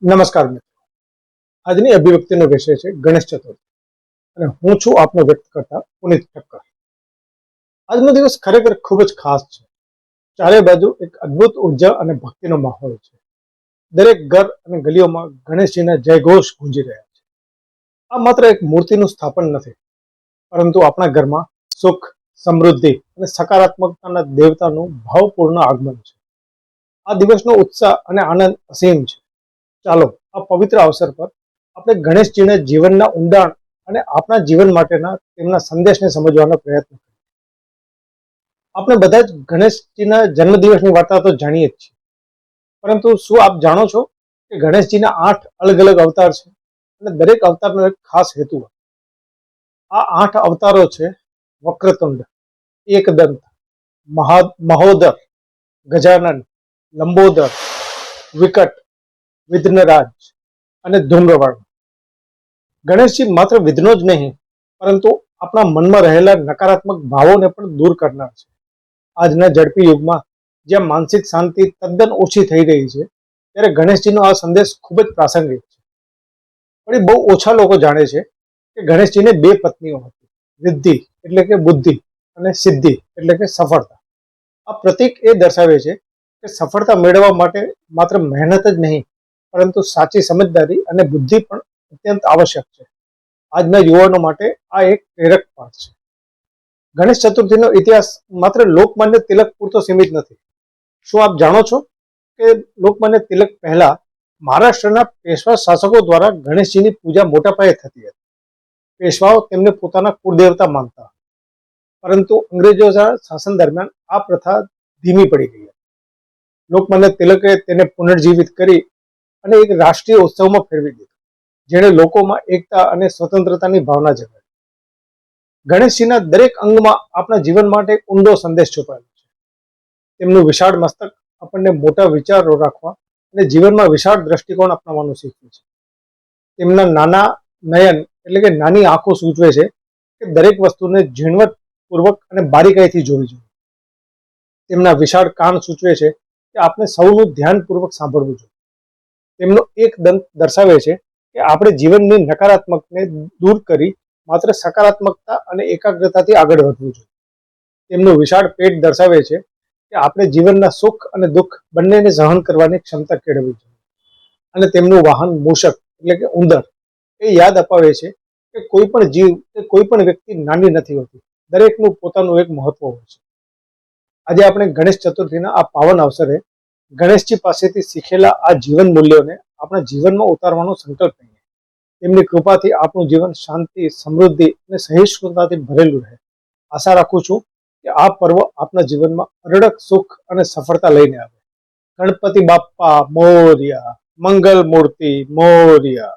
નમસ્કાર મિત્રો, આજની અભિવ્યક્તિનો વિષય છે ગણેશ ચતુર્થી અને હું છું આપનો વ્યક્ત કરતા પુનિત ઠક્કર. આજનો દિવસ ખરેખર ખૂબ જ ખાસ છે. ચારે બાજુ એક અદ્ભુત ઉર્જા અને ભક્તિનો માહોલ છે. દરેક ઘર અને ગલીઓમાં ગણેશજીના જયઘોષ ગુંજી રહ્યા છે. આ માત્ર એક મૂર્તિનું સ્થાપન નથી, પરંતુ આપણા ઘરમાં સુખ, સમૃદ્ધિ અને સકારાત્મકતાના દેવતાનું ભાવપૂર્ણ આગમન છે. આ દિવસનો ઉત્સાહ અને આનંદ અસીમ છે. ચાલો આ પવિત્ર અવસર પર આપણે ગણેશજીના જીવનના ઊંડાણ અને આપણા જીવન માટેના તેમના સંદેશને સમજવાનો પ્રયત્ન કરીએ. આપણે બધા જ ગણેશજીના જન્મદિવસની વાર્તા તો જાણીએ જ છીએ, પરંતુ શું આપ જાણો છો કે ગણેશજીના 8 અલગ અલગ અવતાર છે અને દરેક અવતારનો એક ખાસ હેતુ હોય. આ 8 અવતારો છે વક્રતુંડ, એકદંત, મહોદર, ગજાનન, લંબોદર, વિકટ, વિઘ્નરાજ અને ધૂમ્રવર્ણ. ગણેશજી માત્ર વિઘ્નો જ નહીં, પરંતુ આપણા મનમાં રહેલા નકારાત્મક ભાવોને પણ દૂર કરનાર છે. આજના ઝડપી યુગમાં જ્યાં માનસિક શાંતિ તદ્દન ઓછી થઈ રહી છે, ત્યારે ગણેશજીનો આ સંદેશ ખૂબ જ પ્રાસંગિક છે. પણ એ બહુ ઓછા લોકો જાણે છે કે ગણેશજીને 2 પત્નીઓ હતી, રિદ્ધિ એટલે કે બુદ્ધિ અને સિદ્ધિ એટલે કે સફળતા. આ પ્રતીક એ દર્શાવે છે કે સફળતા મેળવવા માટે માત્ર મહેનત જ નહીં, પરંતુ સાચી સમજદારી અને બુદ્ધિ પણ અત્યંત આવશ્યક છે. આજના યુવાનો માટે આ એક પ્રેરક પાઠ છે. ગણેશ ચતુર્થીનો ઇતિહાસ માત્ર લોકમાન્ય તિલક પૂરતો સીમિત નથી. શું આપ જાણો છો કે લોકમાન્ય તિલક પહેલા મહારાષ્ટ્રના પેશવા શાસકો દ્વારા ગણેશજીની પૂજા મોટા પાયે થતી હતી. પેશવાઓ તેમને પોતાના કુળદેવતા માનતા, પરંતુ અંગ્રેજોના શાસન દરમિયાન આ પ્રથા ધીમી પડી ગઈ. લોકમાન્ય તિલકે તેને પુનર્જીવિત કરી અને એક રાષ્ટ્રીય ઉત્સવમાં ફેરવી દીધો, જેણે લોકોમાં એકતા અને સ્વતંત્રતાની ભાવના જગાડી. ગણેશજીના દરેક અંગમાં આપણા જીવન માટે એક ઊંડો સંદેશ છુપાયેલો છે. તેમનું વિશાળ મસ્તક આપણને મોટા વિચારો રાખવા અને જીવનમાં વિશાળ દ્રષ્ટિકોણ અપનાવવાનું શીખવે છે. તેમના નાના નયન એટલે કે નાની આંખો સૂચવે છે કે દરેક વસ્તુને ઝીણવટપૂર્વક અને બારીકાઈથી જોવી જોઈએ. તેમના વિશાળ કાન સૂચવે છે કે આપણે સૌનું ધ્યાનપૂર્વક સાંભળવું જોઈએ. તેમનો એક દંત દર્શાવે છે કે આપણે જીવનની નકારાત્મકને દૂર કરી માત્ર સકારાત્મકતા અને એકાગ્રતાથી આગળ વધવું જોઈએ. તેમનું વિશાળ પેટ દર્શાવે છે કે આપણે જીવનના સુખ અને દુઃખ બંનેને સહન કરવાની ક્ષમતા કેળવવી જોઈએ. અને તેમનું વાહન મૂષક એટલે કે ઉંદર એ યાદ અપાવે છે કે કોઈ પણ જીવ કે કોઈ પણ વ્યક્તિ નાની નથી હોતી. દરેકનું પોતાનું એક મહત્વ હોય છે. આજે આપણે ગણેશ ચતુર્થીના આ પાવન અવસરે ગણેશજી પાસેથી શીખેલા આ જીવન મૂલ્યોને આપણા જીવનમાં ઉતારવાનો સંકલ્પ કરીએ. તેમની કૃપાથી આપણું જીવન શાંતિ, સમૃદ્ધિ અને સહિષ્ણુતાથી ભરેલું રહે. આશા રાખું છું કે આ પર્વ આપણા જીવનમાં અઢળક સુખ અને સફળતા લઈને આવે. ગણપતિ બાપ્પા મોર્યા, મંગલ મૂર્તિ મોર્યા.